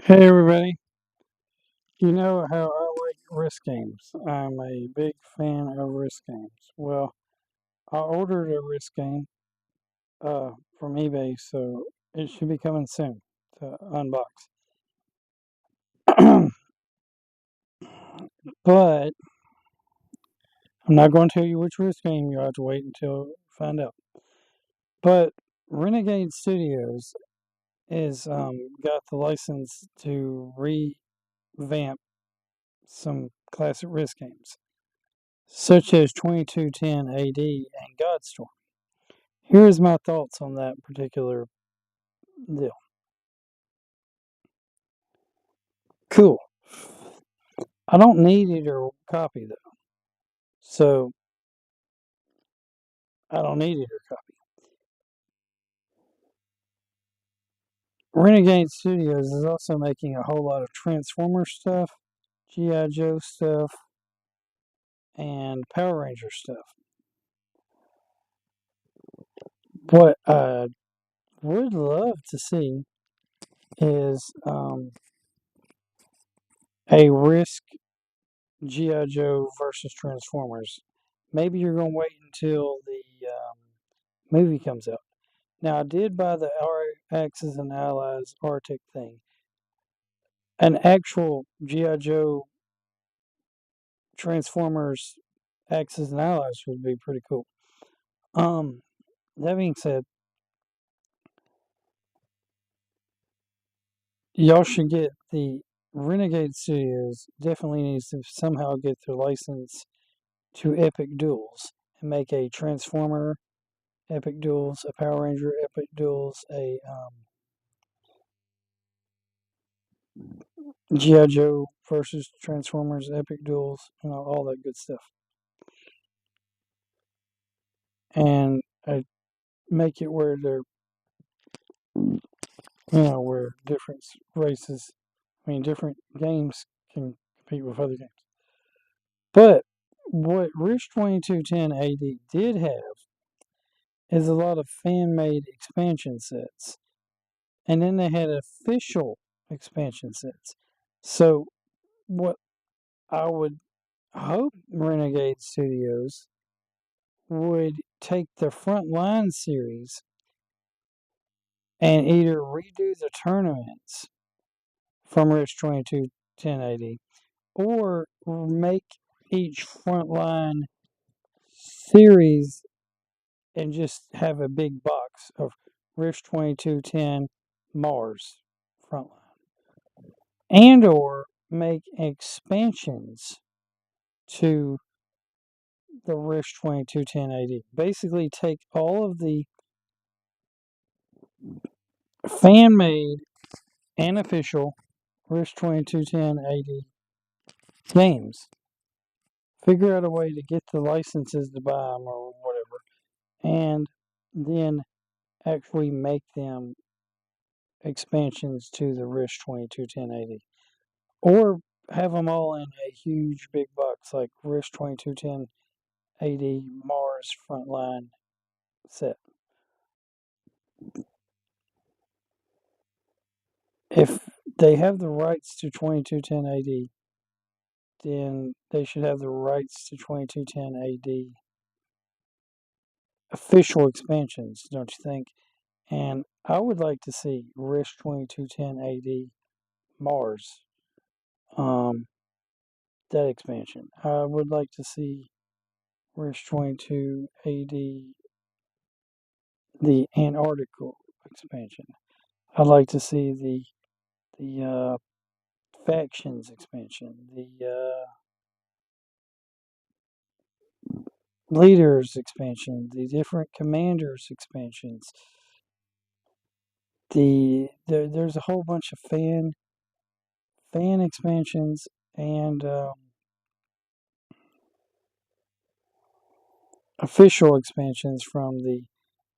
Hey everybody, you know how I like risk games. I'm a big fan of risk games. Well, I ordered a risk game from eBay, so it should be coming soon to unbox. But I'm not going to tell you which risk game. You'll have to wait until find out. But Renegade Studios is got the license to revamp some classic risk games, such as 2210 AD and Godstorm. Here's my thoughts on that particular deal. Cool. I don't need either copy though, so I don't need either copy. Renegade Studios is also making a whole lot of Transformer stuff, GI Joe stuff, and Power Ranger stuff. What I would love to see is a Risk GI Joe versus Transformers. Maybe you're gonna wait until the movie comes out. Now, I did buy the Axis and Allies Arctic thing. An actual G.I. Joe Transformers Axis and Allies would be pretty cool. That being said, y'all should get the Renegade Studios definitely needs to somehow get their license to Epic Duels and make a Transformer Epic Duels, a Power Ranger Epic Duels, a G.I. Joe versus Transformers Epic Duels, all that good stuff. And make it where they're, where different races, different games can compete with other games. But what Rich 2210 AD did have is a lot of fan made expansion sets. And then they had official expansion sets. So, what I would hope Renegade Studios would take the Frontline series and either redo the tournaments from Rich 22 1080 or make each Frontline series and just have a big box of Rich 2210 Mars Frontline, and or make expansions to the Rich 2210 AD. Basically take all of the fan made and official Rich 2210 AD games, figure out a way to get the licenses to buy them or whatever, and then actually make them expansions to the Rish 2210 AD. Or have them all in a huge big box like Rish 2210 AD Mars Frontline set. If they have the rights to 2210 AD, then they should have the rights to 2210 AD official expansions, don't you think? And I would like to see Risk 2210 AD Mars, that expansion. I would like to see Risk 22 AD the Antarctica expansion. I'd like to see the factions expansion, the leaders expansion, the different commanders expansions. There's a whole bunch of fan expansions and official expansions from the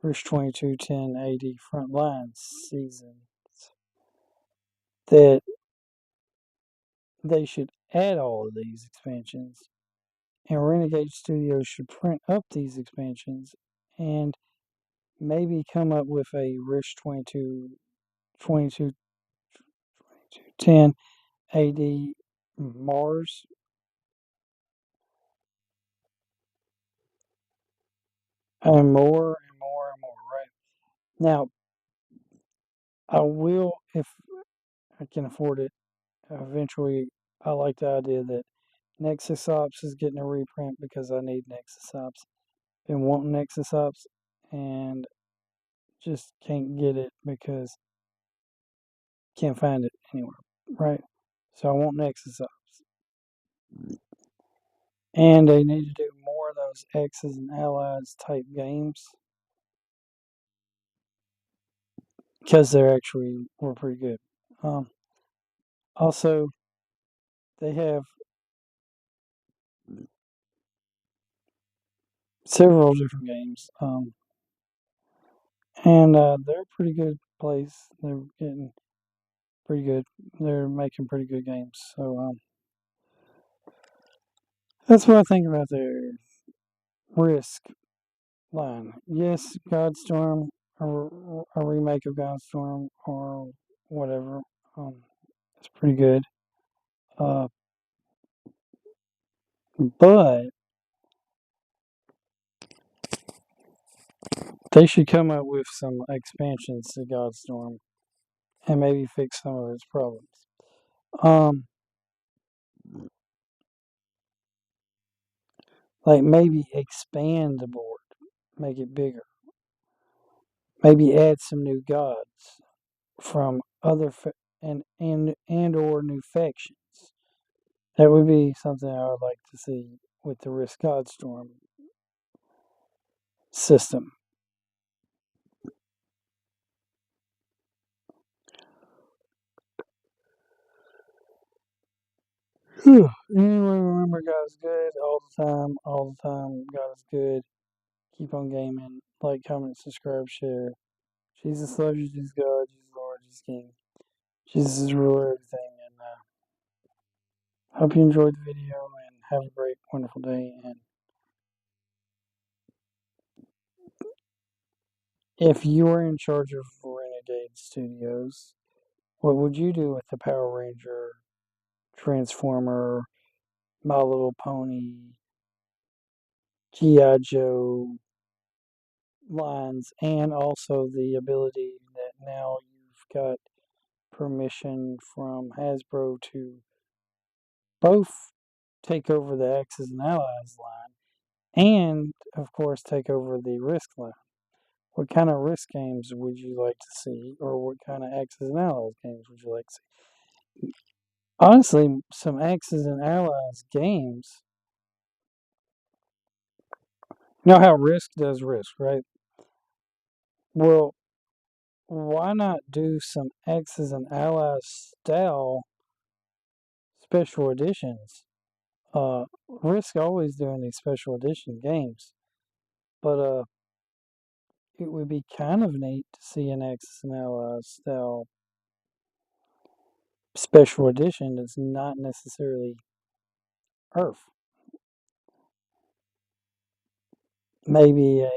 Risk 2210 AD Frontline seasons that they should add all of these expansions, and Renegade Studios should print up these expansions and maybe come up with a Risk 22 10 AD Mars and more and more and more, right? Now, I will, if I can afford it, eventually, I like the idea that Nexus Ops is getting a reprint because I need Nexus Ops. Been wanting Nexus Ops and just can't get it because can't find it anywhere, right? So I want Nexus Ops. And they need to do more of those X's and Allies type games because they're actually were pretty good. Also, they have several different games, and they're a pretty good place. They're getting pretty good. They're making pretty good games. So that's what I think about their Risk line. Yes, Godstorm, a remake of Godstorm or whatever. It's pretty good. Uh, but they should come up with some expansions to Godstorm and maybe fix some of its problems. Um, like maybe expand the board, make it bigger. Maybe add some new gods from other and or new factions. That would be something I would like to see with the Risk Godstorm system. Anyway, remember, God is good all the time. All the time, God is good. Keep on gaming. Like, comment, subscribe, share. Jesus loves you. Jesus God. Jesus Lord. Jesus King. Jesus is ruler of everything. And hope you enjoyed the video and have a great, wonderful day. And if you were in charge of Renegade Studios, what would you do with the Power Ranger, Transformer, My Little Pony, G.I. Joe lines, and also the ability that now you've got permission from Hasbro to both take over the Axis and Allies line and, of course, take over the Risk line? What kind of Risk games would you like to see, or what kind of Axis and Allies games would you like to see? Honestly, some Axis and Allies games. You know how Risk does Risk, right? Well, why not do some Axis and Allies style special editions? Risk always doing these special edition games, but it would be kind of neat to see an Axis and Allies style special edition that's not necessarily Earth. Maybe a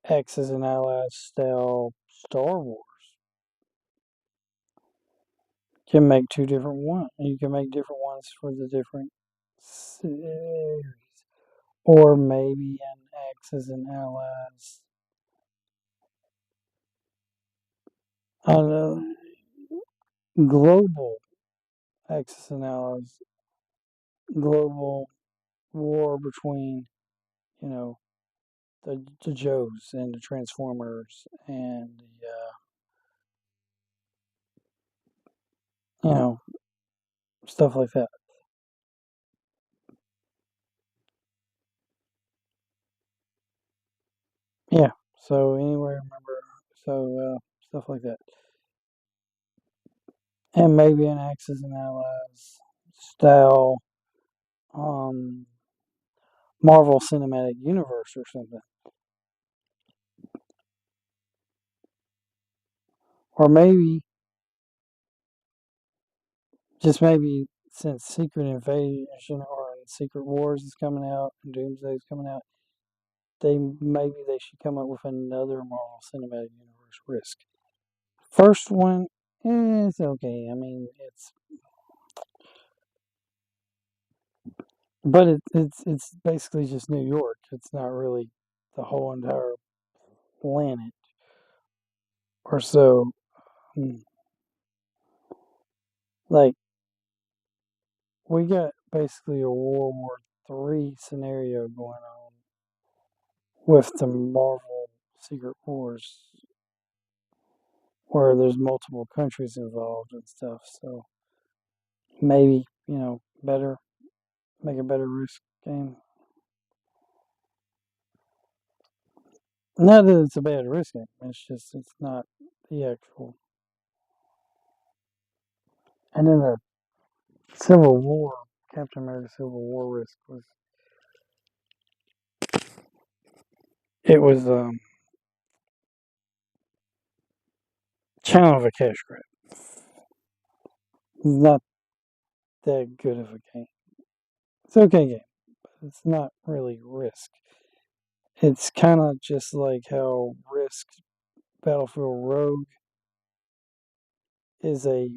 Axis and Allies style Star Wars. You can make two different ones. You can make different ones for the different series, or maybe an Axis and Allies. I don't know, global Axis and Allies, global war between, you know, the Joes and the Transformers and the stuff like that. Yeah. So anyway, remember, stuff like that, and maybe an Axis and Allies style, um, Marvel Cinematic Universe or something, or maybe just maybe since Secret Invasion or Secret Wars is coming out and Doomsday is coming out, they should come up with another Marvel Cinematic Universe Risk. First one it's okay. I mean, but it's basically just New York. It's not really the whole entire planet or so. Mm. Like we got basically a World War III scenario going on with the Marvel Secret Wars, where there's multiple countries involved and stuff. So maybe better make a better risk game. Not that it's a bad risk game. It's just it's not the actual. And then the Civil War, Captain America Civil War risk was it was kind of a cash grab. It's not that good of a game. It's an okay game, but it's not really risk. It's kind of just like how Risk Battlefield Rogue is a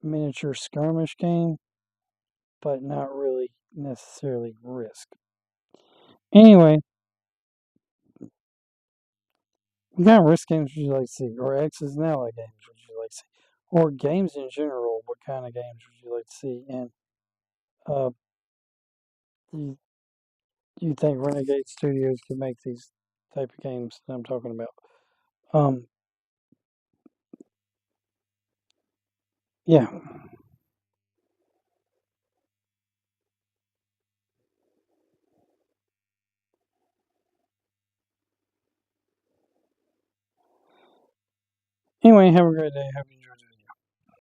miniature skirmish game, but not really necessarily risk. Anyway, what kind of risk games would you like to see? Or X's and Ally games would you like to see? Or games in general, what kind of games would you like to see? And uh, do you think Renegade Studios could make these type of games that I'm talking about? Um, yeah. Anyway, have a great day. Hope you enjoyed